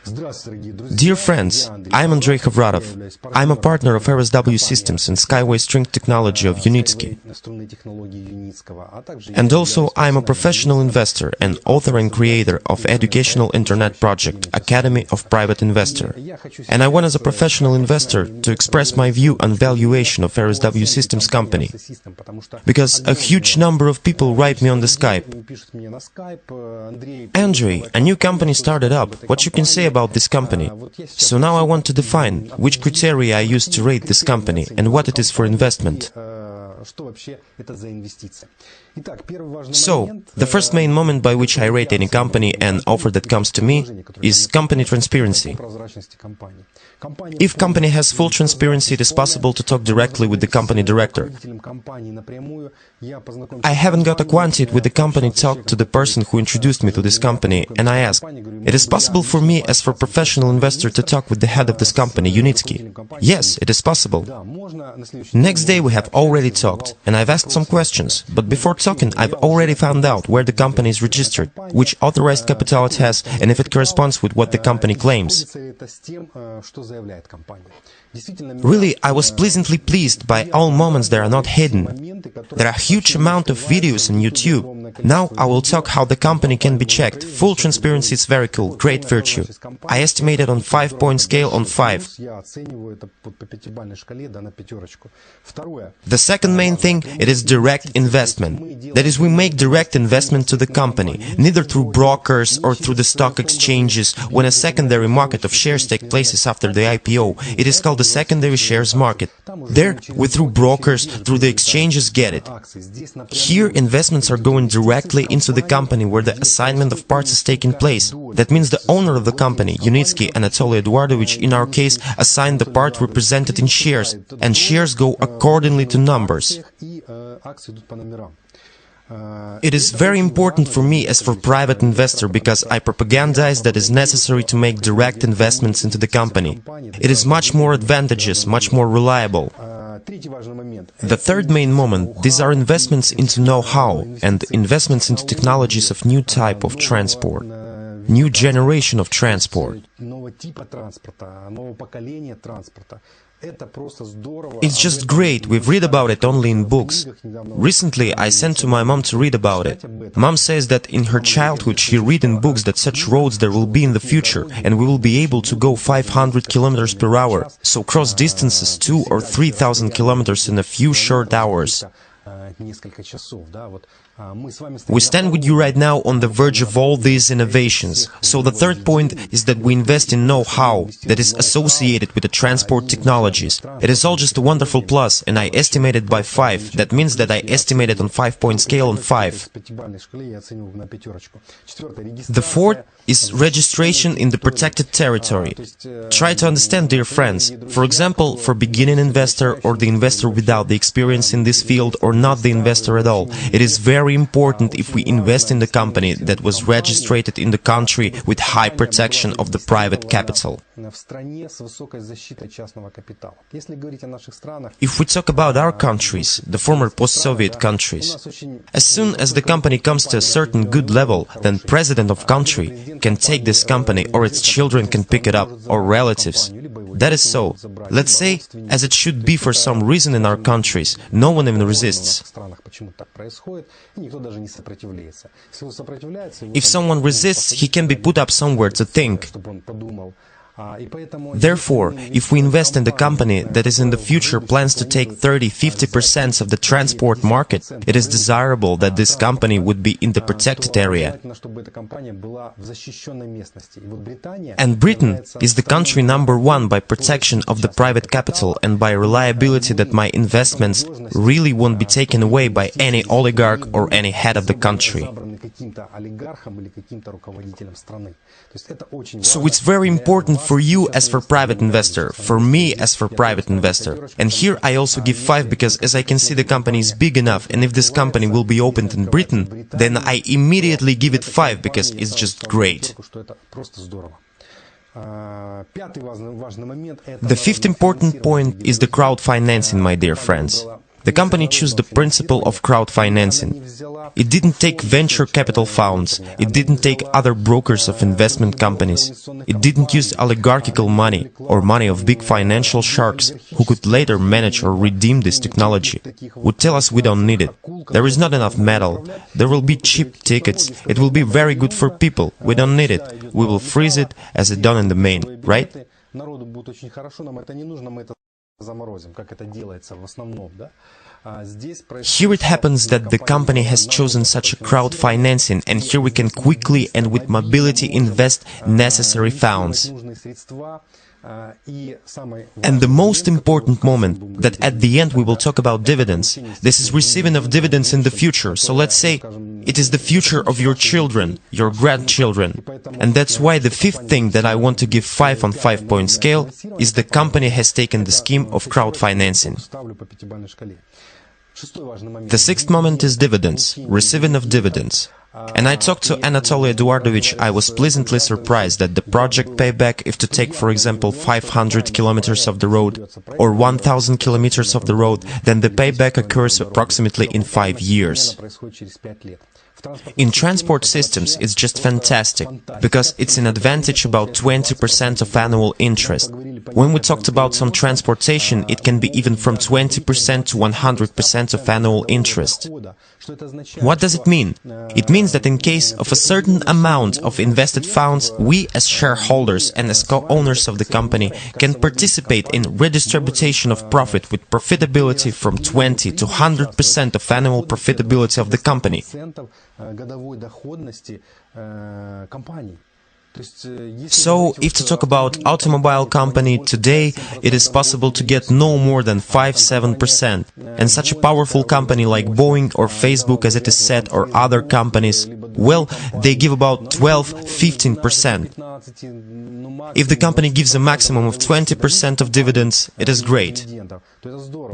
Dear friends, I'm Mr Hovratov. I'm a partner of RSW Systems and Skyway String Technology of Unitsky. And also I'm a professional investor and author and creator of educational internet project Academy of Private Investor. And I want as a professional investor to express my view on valuation of RSW Systems company. Because a huge number of people write me on the Skype. Andrei, a new company started up. What you can say about this company? So now I want to define which criteria I use to rate this company and what it is for investment. So, the first main moment by which I rate any company and offer that comes to me is company transparency. If company has full transparency, it is possible to talk directly with the company director. I haven't got acquainted with the company, talked to the person who introduced me to this company, and I asked, it is possible for me as for professional investor to talk with the head of this company, Unitsky? Yes, it is possible. Next day we have already talked, and I've asked some questions, but before talking I've already found out where the company is registered, which authorized capital it has, and if it corresponds with what the company claims. Really, I was pleasantly pleased by all moments that are not hidden. There are a huge amount of videos on YouTube. Now I will talk how the company can be checked. Full transparency is very cool, great virtue. I estimate it on 5-point scale on 5. The second main thing, it is direct investment. That is, we make direct investment to the company, neither through brokers or through the stock exchanges. When a secondary market of shares take place after the IPO, it is called the secondary shares market. There, we through brokers, through the exchanges get it. Here, investments are going directly into the company where the assignment of parts is taking place. That means the owner of the company, Unitsky Anatoly Eduardovich, in our case, assigned the part represented in shares, and shares go accordingly to numbers. It is very important for me as for private investor because I propagandize that it is necessary to make direct investments into the company. It is much more advantageous, much more reliable. The third main moment, these are investments into know-how and investments into technologies of new type of transport, new generation of transport. It's just great, we've read about it only in books. Recently I sent to my mom to read about it. Mom says that in her childhood she read in books that such roads there will be in the future and we will be able to go 500 kilometers per hour, so cross distances 2,000 or 3,000 kilometers in a few short hours. We stand with you right now on the verge of all these innovations. So the third point is that we invest in know-how that is associated with the transport technologies. It is all just a wonderful plus, and I estimate it by 5. That means that I estimate it on 5-point scale on 5. The fourth is registration in the protected territory. Try to understand, dear friends. For example, for beginning investor or the investor without the experience in this field or not the investor at all, it is very important if we invest in the company that was registered in the country with high protection of the private capital. If we talk about our countries, the former post-Soviet countries, as soon as the company comes to a certain good level, then president of country can take this company or its children can pick it up, or relatives. That is so. Let's say, as it should be for some reason in our countries, no one even resists. If someone resists, he can be put up somewhere to think. Therefore, if we invest in the company that is in the future plans to take 30–50% of the transport market, it is desirable that this company would be in the protected area. And Britain is the country #1 by protection of the private capital and by reliability that my investments really won't be taken away by any oligarch or any head of the country. So it's very important for you as for private investor, for me as for private investor. And here I also give 5 because as I can see the company is big enough, and if this company will be opened in Britain, then I immediately give it 5 because it's just great. The fifth important point is the crowd financing, my dear friends. The company chose the principle of crowdfinancing. It didn't take venture capital funds, it didn't take other brokers of investment companies, it didn't use oligarchical money or money of big financial sharks who could later manage or redeem this technology, would tell us we don't need it. There is not enough metal, there will be cheap tickets, it will be very good for people, we don't need it, we will freeze it as it done in the main, right? Here it happens that the company has chosen such a crowdfinancing, and here we can quickly and with mobility invest necessary funds. And the most important moment, that at the end we will talk about dividends. This is receiving of dividends in the future, so let's say it is the future of your children, your grandchildren. And that's why the fifth thing that I want to give 5 on 5-point scale is the company has taken the scheme of crowdfinancing. The sixth moment is dividends, receiving of dividends. And I talked to Anatoly Eduardovich, I was pleasantly surprised that the project payback, if to take for example 500 kilometers of the road or 1000 kilometers of the road, then the payback occurs approximately in 5 years. In transport systems, it's just fantastic, because it's an advantage about 20% of annual interest. When we talked about some transportation, it can be even from 20% to 100% of annual interest. What does it mean? It means that in case of a certain amount of invested funds, we as shareholders and as co-owners of the company can participate in redistribution of profit with profitability from 20 to 100% of annual profitability of the company. So, if to talk about automobile company, today it is possible to get no more than 5-7%. And such a powerful company like Boeing or Facebook, as it is said, or other companies, well, they give about 12-15%. If the company gives a maximum of 20% of dividends, it is great.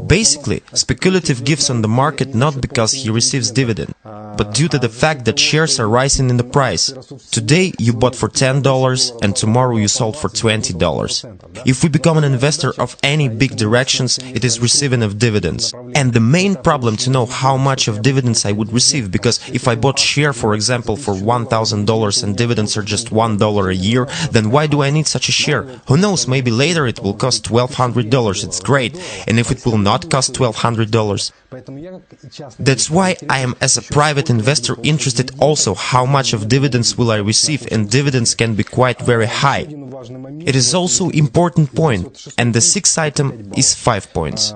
Basically, speculative gives on the market not because he receives dividend, but due to the fact that shares are rising in the price. Today you bought for $10 and tomorrow you sold for $20. If we become an investor of any big directions, it is receiving of dividends. And the main problem to know how much of dividends I would receive, because if I bought share, for example, for $1,000 and dividends are just $1 a year, then why do I need such a share? Who knows, maybe later it will cost $1,200, it's great, and if it will not cost $1,200? That's why I am, as a private investor, interested also how much of dividends will I receive, and dividends can be quite very high. It is also important point, and the sixth item is 5 points.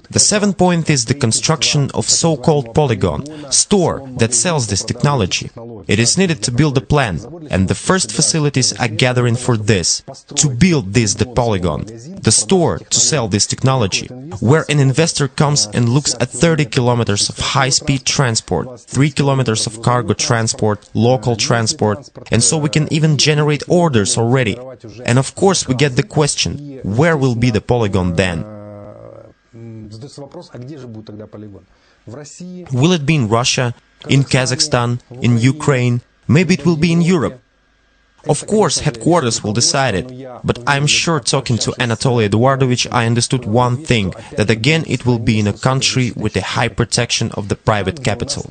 The seventh point is the construction of so-called polygon, store that sells this technology. It is needed to build a plan, and the first facilities are gathering for this, to build the polygon, the store to sell this technology, where an investor comes and looks at 30 kilometers of high-speed transport, 3 kilometers of cargo transport, local transport, and so we can even generate orders already. And of course we get the question, where will be the polygon then? Will it be in Russia, in Kazakhstan, in Ukraine? Maybe it will be in Europe. Of course, headquarters will decide it, but I'm sure talking to Anatoly Eduardovich I understood one thing, that again it will be in a country with a high protection of the private capital.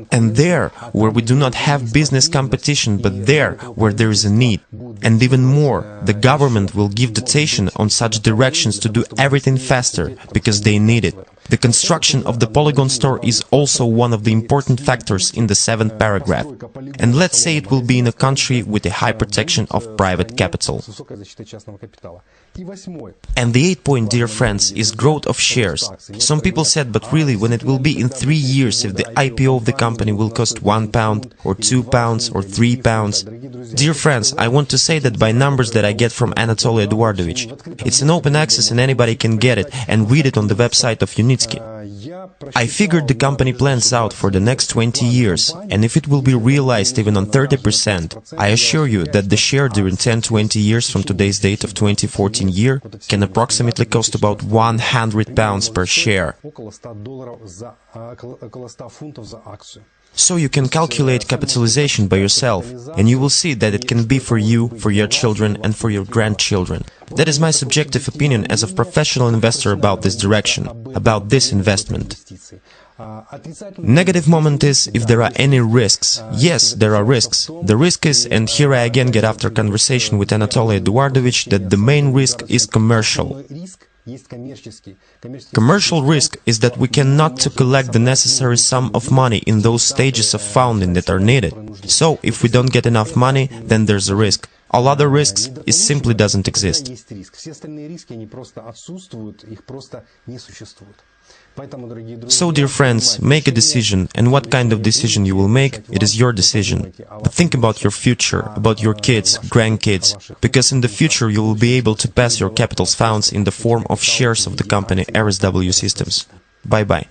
And there, where we do not have business competition, but there, where there is a need. And even more, the government will give dotation on such directions to do everything faster, because they need it. The construction of the polygon store is also one of the important factors in the 7th paragraph. And let's say it will be in a country with a high protection of private capital. And the 8th point, dear friends, is growth of shares. Some people said, but really, when it will be in 3 years, if the IPO of the company will cost £1 or £2 or £3? Dear friends, I want to say that by numbers that I get from Anatoly Eduardovich. It's an open access and anybody can get it and read it on the website of Unitsky. I figured the company plans out for the next 20 years, and if it will be realized even on 30%, I assure you that the share during 10-20 years from today's date of 2014 year can approximately cost about £100 per share. So you can calculate capitalization by yourself, and you will see that it can be for you, for your children, and for your grandchildren. That is my subjective opinion as a professional investor about this direction, about this investment. Negative moment is if there are any risks. Yes, there are risks. The risk is, and here I again get after conversation with Anatoly Eduardovich, that the main risk is commercial. Commercial risk is that we cannot to collect the necessary sum of money in those stages of founding that are needed. So, if we don't get enough money, then there's a risk. All other risks, it simply doesn't exist. So, dear friends, make a decision, and what kind of decision you will make, it is your decision. But think about your future, about your kids, grandkids, because in the future you will be able to pass your capital's funds in the form of shares of the company RSW Systems. Bye-bye.